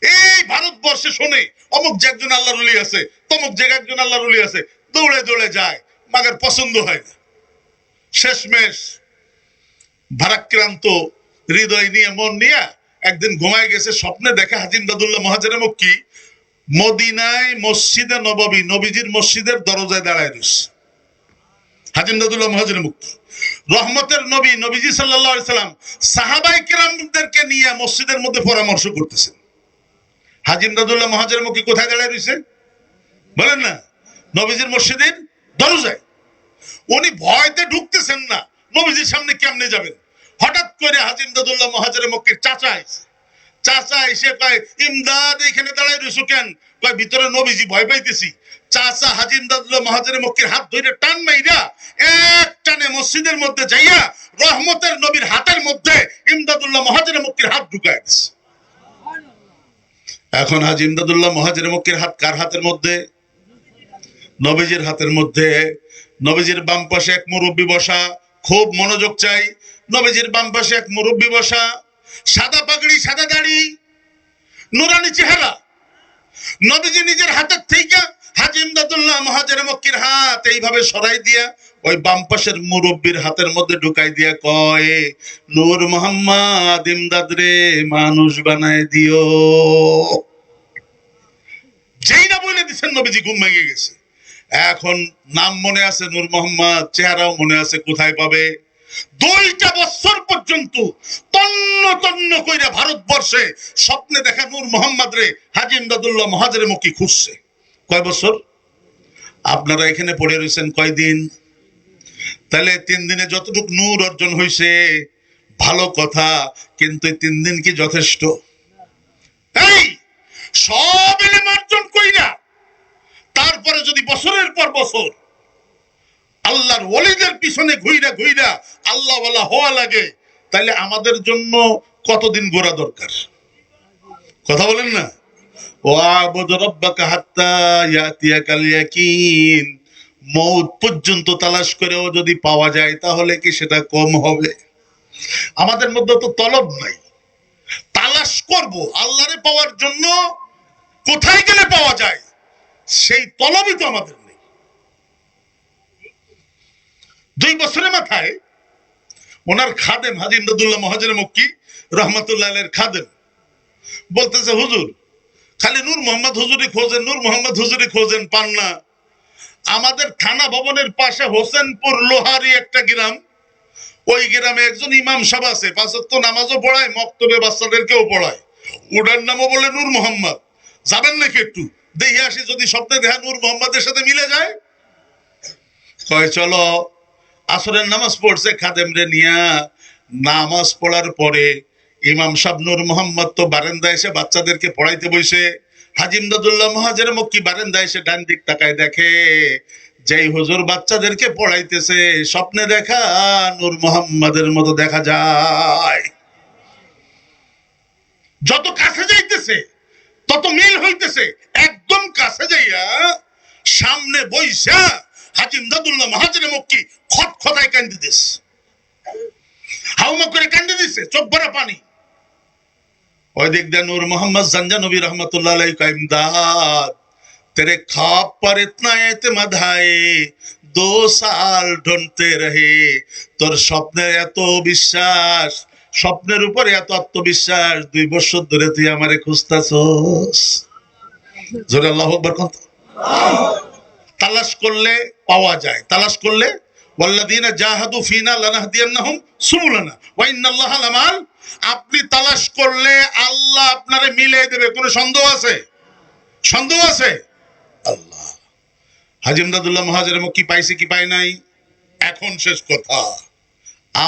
এই ভারতবর্ষে শুনে অমুক যে একজন আল্লাহর ওলি আছে, তমুক জায়গায় একজন আল্লাহর ওলি আছে, দৌড়ে দৌড়ে যায়, মাগার পছন্দ হয় না। শেষমেশ ভারাক্রান্ত হৃদয় নিয়ে, মন নিয়ে একদিন ঘুমায় গেছে, স্বপ্নে দেখে হাজী ইমদাদুল্লাহ মুহাজিরে মক্কি মদিনায় মসজিদে নববী, নবীজির মসজিদের দরজায় দাঁড়ায় রয়েছে। হাজী ইমদাদুল্লাহ মুহাজিরে মক্কি রহমতের নবী, নবীজি সাল্লাল্লাহু আলাইহি সাল্লাম সাহাবায়ে কিরামদেরকে নিয়ে মসজিদের মধ্যে পরামর্শ করতেছেন। হাজী ইমদাদুল্লাহ মুহাজিরে মক্কি কোথায় দাঁড়ায় রয়েছে বলেন না? নবীজির মসজিদের দরজায়। উনি ভয়তে ঢুকতেছেন না, নবীজির সামনে কেমনে যাবেন। হঠাৎ করে হাজী ইমদাদুল্লাহ মুহাজিরে মক্কির চাচা এসে কয়, ইমদাদ এখানে দাঁড়ায় রইছো কেন? কয়, ভিতরে নবীজি, ভয় পাইতেছি। চাচা হাজী ইমদাদুল্লাহ মুহাজিরে মক্কির হাত ধরে টান মাইরা এক টানে মসজিদের মধ্যে যাইয়া রহমতের নবীর হাতের মধ্যে ইমদাদুল্লাহ মুহাজিরে মক্কির হাত ঢুকায় দিছে। এখন হাজী ইমদাদুল্লাহ মুহাজিরে মক্কির হাত কার হাতের মধ্যে? নবীজির হাতের মধ্যে। নবীজির বাম পাশে এক মুরব্বী বসা, খুব মনোযোগ চাই। নবীজির বাম পাশে এক মুরব্বী বসা, সাদা পাগড়ি, সাদা দাড়ি, নুরানি চেহারা। নবীজি নিজের হাতের থেকে হাজী ইমদাদুল্লাহ মুহাজিরে মক্কির হাত এইভাবে সরাই দিয়া ওই বাম পাশের মুরব্বীর হাতের মধ্যে ঢুকাই দিয়া কয়, নূর মোহাম্মদ ইমদাদ রে মানুষ বানায় দিও। যেই না বলে দিচ্ছেন, নবীজি ঘুম ভেঙে গেছে। এখন নাম মনে আছে নূর মোহাম্মদ, চেহারাও মনে আছে, কোথায় পাবে? 2টা বছর পর্যন্ত তন্ন তন্ন কইরা ভারতবর্ষে স্বপ্নে দেখা নূর মোহাম্মদ রে হাজী ইমদাদুল্লাহ মুহাজিরে মক্কি খুঁজছে। কয় বছর? আপনারা এখানে পড়ে রয়েছেন কয়দিন? তাহলে 3 দিনে যতটুকু নূর অর্জন হয়েছে ভালো কথা, কিন্তু 3 দিন কি যথেষ্ট? এই সব ইলম অর্জন কইরা তারপরে যদি বছরের পর বছর আল্লাহর ওলিদের পিছনে ঘুইরা ঘুইরা আল্লাহ ওয়ালা হওয়া লাগে, তাহলে আমাদের জন্য কতদিন ঘোরা দরকার? কথা বলেন না? ওয়াবুদ রাব্বাকা হাত্তা ইয়াতিয়াকাল ইয়াকিন। মউত পর্যন্ত তালাশ করেও যদি পাওয়া যায়, তাহলে কি সেটা কম হবে? আমাদের মধ্যে তো তলব নাই। তালাশ করব আল্লাহরে পাওয়ার জন্য, কোথায় গেলে পাওয়া যায় সেই তলবই তো আমাদের নেই। 2 বছরের মাথায় ওনার খাদেম হাজী ইমদাদুল্লাহ মুহাজিরে মক্কি রহমাতুল্লাহ আলাইহির খাদেম বলতেছে, হুজুর খালি নূর মোহাম্মদ হুজুরি খোঁজেন, নূর মোহাম্মদ হুজুরি খোঁজেন, পান না। আমাদের থানা ভবনের পাশে হোসেনপুর লোহারি একটা গ্রাম, ওই গ্রামে একজন ইমাম সাহেব আছে, 5 ওয়াক্ত নামাজও পড়ায়, মক্তবে বাচ্চাদেরকেও পড়ায়। ওটার নামও বলে নূর মোহাম্মদ। যাবেন নাকি একটু দেখে আসি, যদি স্বপ্নে দেখা নূর মোহাম্মদের সাথে মিলে যায়? কয় চলো। আসরের নামাজ পড়ছে খাদেম রে নিয়া। নামাজ পড়ার পরে ইমাম সাহেব নূর মোহাম্মদ তো বারান্দায় এসে বাচ্চাদেরকে পড়াইতে বসে। হাজী ইমদাদুল্লাহ মুহাজিরে মক্কি বারান্দায় এসে ডান দিক তাকায় দেখে যেই হুজুর বাচ্চাদেরকে পড়াইতেছে স্বপ্নে দেখা নূর মোহাম্মদের মতো দেখা যায়। যত কাছে যাইতেছে তত মিল হইতেছে। একদম কাছে যাইয়া সামনে বইসা হাজী ইমদাদুল্লাহ মুহাজিরে মক্কি খটখটায় কান্দে দিছে, হাউমা করে কান্দে দিছে, চোখ ভরা পানি। ওই দিক দিয়ে নূর মোহাম্মদ জানজানবী रहमतुल्लाह अलैहि का इमदाद, तेरे ख्वाब पर इतना एतमाद है 2 साल ढूंढते रहे। তোর স্বপ্নের এত বিশ্বাস স্বপ্নের উপরে এত আত্মবিশ্বাস, 2 বছর ধরে তুই আমারে খুঁজতাছস। জোরে আল্লাহু আকবার কোন। তালাশ করলে পাওয়া যায়, তালাশ করলে ওয়াল্লাযীনা জাহাদু ফিনা লানাহদিয়ান্নাহুম সুবুলানা ওয়া ইন্নাল্লাহা লামাল। আপনি তালাশ করলে আল্লাহ আপনারে মিলিয়ে দেবে, কোনো সন্দেহ আছে? সন্দেহ আছে? আল্লাহ হাজী ইমদাদুল্লাহ মুহাজির মক্কি পাইছে কি পায় নাই? এখন শেষ কথা,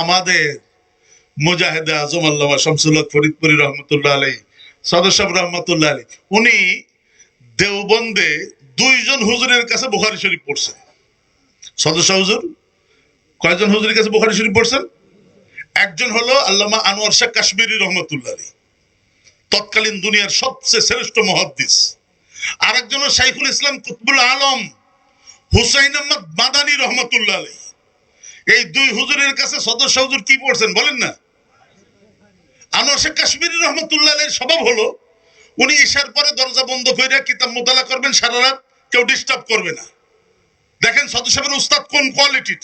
আমাদের মুজাহিদে আজম আল্লামা শামসুল হক ফরিদপুরি রহমতুল্লাহ আলাইহি, সদর সাহেব রহমতুল্লাহ আলাইহি, উনি দেওবন্দে 2 জন হুজুরের কাছে বুখারী শরীফ পড়ছেন। সদর শাহ হুজুর কয়জন হুজুরের কাছে বুখারী শরীফ পড়ছেন? একজন হলো আল্লামা আনোয়ার শাহ কাশ্মীরি রহমতুল্লাহ আলাইহি, তৎকালীন দুনিয়ার সবচেয়ে শ্রেষ্ঠ মুহাদ্দিস। আরেকজন হলো শাইখুল ইসলাম কুতবুল আলম হুসাইন আহমদ মাদানী রহমতুল্লাহ আলাইহি। এই 2 হুজুরের কাছে সদর শাহ হুজুর কি পড়ছেন বলেন না? আনোয়ার শাহ কাশ্মীরি রহমতুল্লাহ আলাইহির স্বভাব হলো উনি ইশার পরে দরজা বন্ধ করে কিতাব মুতালা করবেন, সারা রাত কেউ ডিস্টার্ব করবে না। দেখেন সদর সাহেবের উস্তাদ কোন কোয়ালিটির।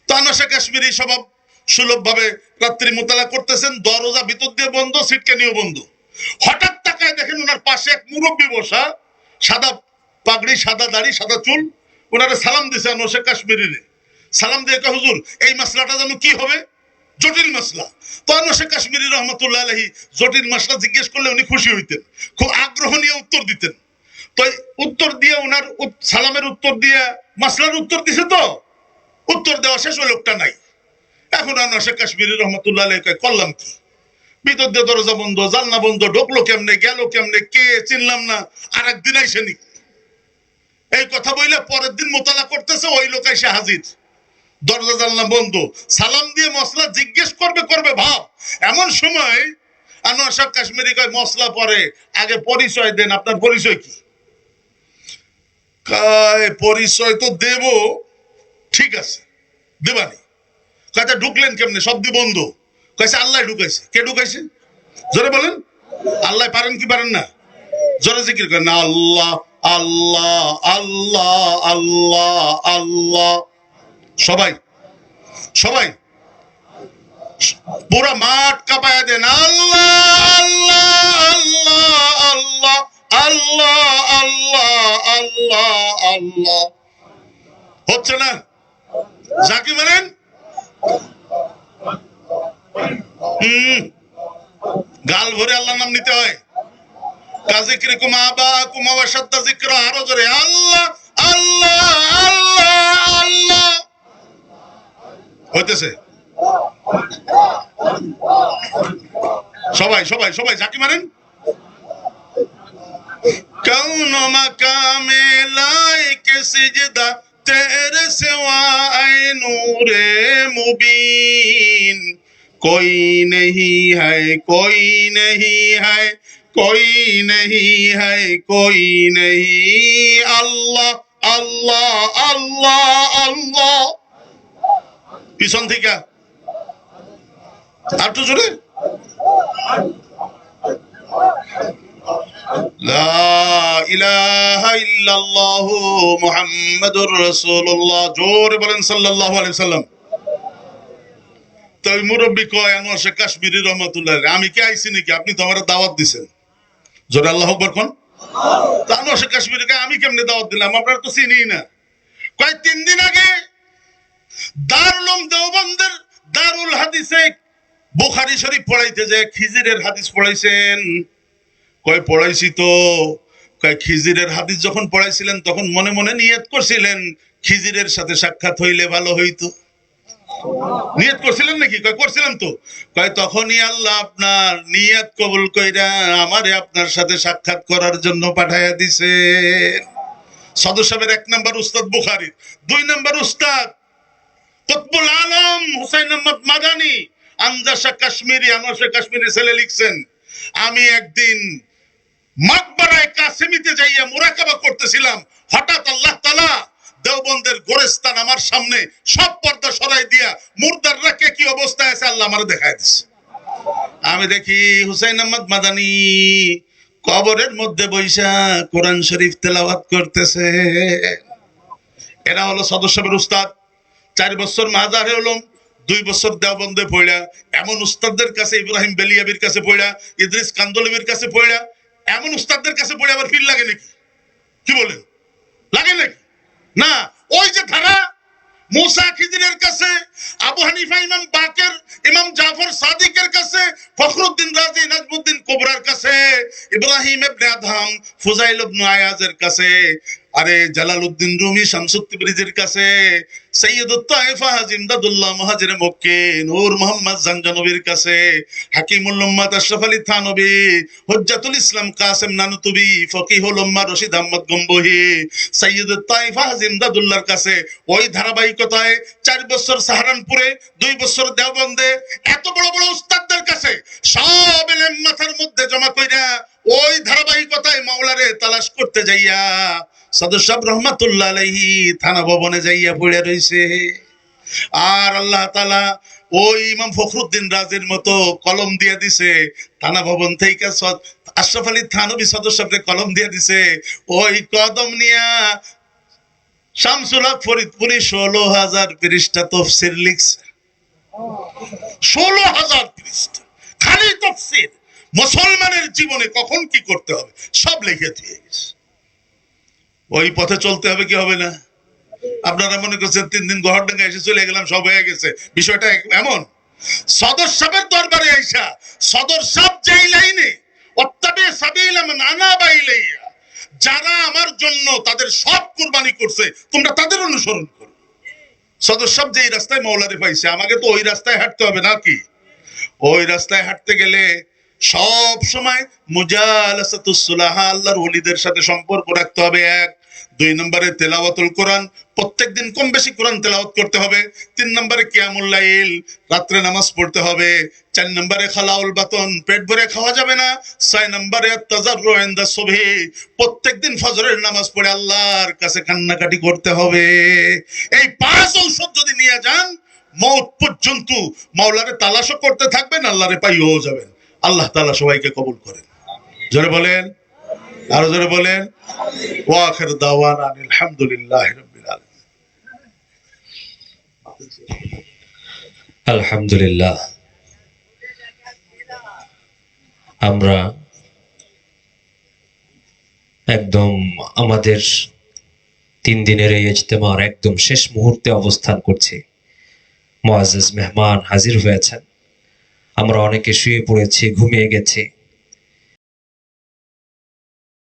তো আনোয়ার শাহ কাশ্মীরি স্বভাব সুলভ ভাবে রাত্রি মুতালা করতেছেন, দরজা ভিতর দিয়ে বন্ধ, সিটকানিও বন্ধ। হঠাৎ তাকায় দেখেন ওনার পাশে এক মুরব্বী বসা, সাদা পাগড়ি, সাদা দাড়ি, সাদা চুল। ওনারে সালাম দিছে আনোয়ার শাহ কাশ্মীরিরে। সালাম দিয়ে কয়, হুজুর এই মাসলাটা যেন কি হবে? জটিল মাসলা। তো আনোয়ার শাহ কাশ্মীরি রহমতুল্লাহ আলাইহি জটিল মাসলা জিজ্ঞেস করলে উনি খুশি হইতেন, খুব আগ্রহ নিয়ে উত্তর দিতেন। তো উত্তর দিয়ে ওনার সালামের উত্তর দিয়ে মাসলার উত্তর দিছে। তো উত্তর দেওয়া শেষ, ওই লোকটা নাই। এখন আনোয়ার শাহ কাশ্মীরি রহমতুল্লাহ আলাইহি কয়, করলাম কি? ভিতর দিয়ে দরজা বন্ধ, জানলা বন্ধ, ঢুকলো কেমনে, গেল কেমনে, কে চিনলাম না, আর একদিন আইসে নি। এই কথা বইলে পরের দিন মোতালা করতেছে, ওই লোক এসে হাজির, দরজা জানলা বন্ধ, সালাম দিয়ে মসলা জিজ্ঞেস করবে করবে ভাব। এমন সময় আনোয়ার শাহ কাশ্মীরি কয়, মসলা পরে, আগে পরিচয় দেন, আপনার পরিচয় কি? কয় পরিচয় তো দেব, ঠিক আছে দেবানি। কয়টা ঢুকলেন কেমনে? শব্দ বন্ধ। কয়েছে আল্লাহ ঢুকাইছে। কে ঢুকাইছে? জোরে বলেন। আল্লাহ পারেন কি পারেন না? জোরে জিকির করেন না, আল্লাহ আল্লাহ আল্লাহ আল্লাহ আল্লাহ। সবাই সবাই পুরা মাঠ কাঁপায় দেন, আল্লাহ আল্লাহ আল্লাহ আল্লাহ আল্লাহ আল্লাহ আল্লাহ। হচ্ছে না? জাকি মানেন গাল ভরে আল্লাহর নাম নিতে হয়। কাজিক্রিকুম আবাকুম ওয়া শাদ্দা যিকরা, আরো জোরে আল্লাহ আল্লাহ আল্লাহ আল্লাহ। হইতেছে? সবাই সবাই সবাই জাকি মানেন। কৌন মাকামে লাইকে সিজদা তেরে সিওয়া আই নূরে মুবিন, कोई नहीं है कोई नहीं है कोई नहीं है कोई नहीं, अल्लाह अल्लाह अल्लाह अल्लाह। পিছন থেকে আর একটু জোরে, লা ইলাহা ইল্লাল্লাহু মুহাম্মাদুর রাসূলুল্লাহ। জোরে বলেন সাল্লাল্লাহু আলাইহি সাল্লাম। তো মুরব্বী কয় আনোয়ার শাহ কাশ্মীরি রহমতুল্লাহ, আমি কি আইছি নাকি? আপনি তো আমার দাওয়াত দিছেন। জোরে আল্লাহু আকবার কোন। তো আনোয়ার শাহ কাশ্মীরি কয়, আমি কেমনে দাওয়াত দিলাম? আপনারা তো চিনি না। কয় 3 দিন আগে দারুল উলুম দেওবন্দের দারুল হাদিসে বুখারী শরীফ পড়াইতে যায় খিজিরের হাদিস পড়াইছেন। কয় পড়াইছি তো। কয় খিজিরের হাদিস যখন পড়াইছিলেন তখন মনে মনে নিয়ত করছিলেন খিজিরের সাথে সাক্ষাৎ হইলে ভালো হইতো। নিয়ত করছিলেন নাকি? কয় করছিলাম তো। কয় তখনই আল্লাহ আপনার নিয়ত কবুল কইরা আমারে আপনার সাথে সাক্ষাৎ করার জন্য পাঠাইয়া দিছে। সদর সাহেবের 1 নম্বর উস্তাদ বুখারী, 2 নম্বর উস্তাদ কুতবুল আলম হুসাইন আহমদ মাদানী, আমজাদ শাহ কাশ্মীরি, আনোয়ার শাহ কাশ্মীরি ছেলে লিখছেন, আমি একদিন মাকবারায়ে কাসেমিতে যাইয়া মুরাকাবা করতেছিলাম, হঠাৎ আল্লাহ তাআলা দেওবন্দের গোরস্থান আমার সামনে সব পর্দা সরাই দিয়া মুর্দাররা কে কি অবস্থায় আছে আল্লাহ আমারে দেখায় দিছে। আমি দেখি হুসাইন আহমদ মাদানী কবরের মধ্যে বইসা কোরআন শরীফ তেলাওয়াত করতেছে। এরা হলো সদর সাহেবের উস্তাদ। 4 বছর মাজারে উলুম, 2 বছর দেওবন্দে পড়া, এমন উস্তাদদের কাছে, ইব্রাহিম বেলিয়াবির কাছে পড়া, ইদ্রিস কান্দলবির কাছে পড়া, এমন উস্তাদদের কাছে পড়ে আবার ফির লাগে নাকি? কি বলেন, লাগে নাকি? না, ওই যে ধারা মুসা খিদিরের কাছে, আবু হানিফা ইমাম বাকের, ইমাম জাফর সাদিকের কাছে, ফখরুদ্দিন রাজি নাজমুদ্দিন কোবরার কাছে, ইব্রাহিম ইবনে আদহাম, ফুজাইল ইবনে আয়াজের কাছে, আরে জালালউদ্দিন রুমি শামসুত তিবরিজির কাছে, সৈয়দুত তায়েফা জিমদাদুল্লাহ মুহাজিরে মক্কে নূর মোহাম্মদ জানজানবীর কাছে, হাকিমুল উম্মাত আশরাফ আলী থানবী, হুজ্জাতুল ইসলাম কাসেম নানুতুবি, ফকিহুল উম্মাহ রশিদ আহমদ গম্বুহি, সৈয়দুত তায়েফা জিমদাদুল্লাহর কাছে। ওই ধারাবাহিকতায় 4 বছর সাহারানপুরে, 2 বছর দেওবন্দে, এত বড় বড় উস্তাদদের কাছে সব ইলম মাথার মধ্যে জমা কইরা ওই ধারাবাহিকতায় মাওলারে তালাশ করতে যাইয়া সদর সাহেব রহমাতুল্লাহ আলাইহি থানা ভবনে যাইয়া পড়ে রইছে। আর আল্লাহ তাআলা ওই ইমাম ফখরুদ্দিন রাজির মতো কলম দিয়ে দিছে, থানা ভবন থেকে আশরাফ আলী থানবী সদর সাহেবকে কলম দিয়ে দিছে। ওই কদম নিয়া শামসুল হক ফরিদপুরি 16,000 পৃষ্ঠা তফসির লিখছে। 16,000 পৃষ্ঠা খালি তফসির, মুসলমানের জীবনে কখন কি করতে হবে সব লিখে দিয়ে গেছে। ওই পথে চলতে হবে, কি হবে না? আপনারা মনে করছেন 3 দিন গহরডাঙ্গা এসে চলে গেলাম সব হয়ে গেছে, বিষয়টা এমন। সদর সাহেবের দরবারে আইসা সদর সাহেব যেই লাইনে ওয়াত্তাবি সাবিলা মান আনাবা ইলাইয়া, যারা আমার জন্য তাদের সব কুরবানি করছে তোমরা তাদের অনুসরণ করো। সদর সাহেব যেই রাস্তায় মাওলারে পাইছে, আমাকে তো ওই রাস্তায় হাঁটতে হবে নাকি? ওই রাস্তায় হাঁটতে গেলে সব সময় মুজালাসাতুস সুলাহা, আল্লাহর ওলিদের সাথে সম্পর্ক রাখতে হবে। 1 2 নম্বরে তেলাওয়াতুল কোরআন, প্রত্যেকদিন কম বেশি কোরআন তেলাওয়াত করতে হবে। 3 নম্বরে কিয়ামুল লাইল, রাত্রে নামাজ পড়তে হবে। 4 নম্বরে খালাউল বাতন, পেট ভরে খাওয়া যাবে না। 6 নম্বরে তাজাররু ইনদা সুবহি, প্রত্যেকদিন ফজরের নামাজ পড়ে আল্লাহর কাছে কান্নাকাটি করতে হবে। এই 5 ঔষধ যদি নিয়ে যান, মওত পর্যন্ত মাওলারে তালাশও করতে থাকবেন, আল্লাহরে পাইও যাবেন। আল্লাহ তাআলা সবাইকে কবুল করেন। জোরে বলেন, আরো জোরে বলেন। ওয়া আখির দাওয়ানা আলহামদুলিল্লাহি রাব্বিল আলামিন। আলহামদুলিল্লাহ, আমরা একদম আমাদের 3 দিনের এই ইজতেমার একদম শেষ মুহূর্তে অবস্থান করছি। মুআজ্জাজ মেহমান হাজির হয়েছেন। আমরা অনেকে শুয়ে পড়েছি, ঘুমিয়ে গেছি।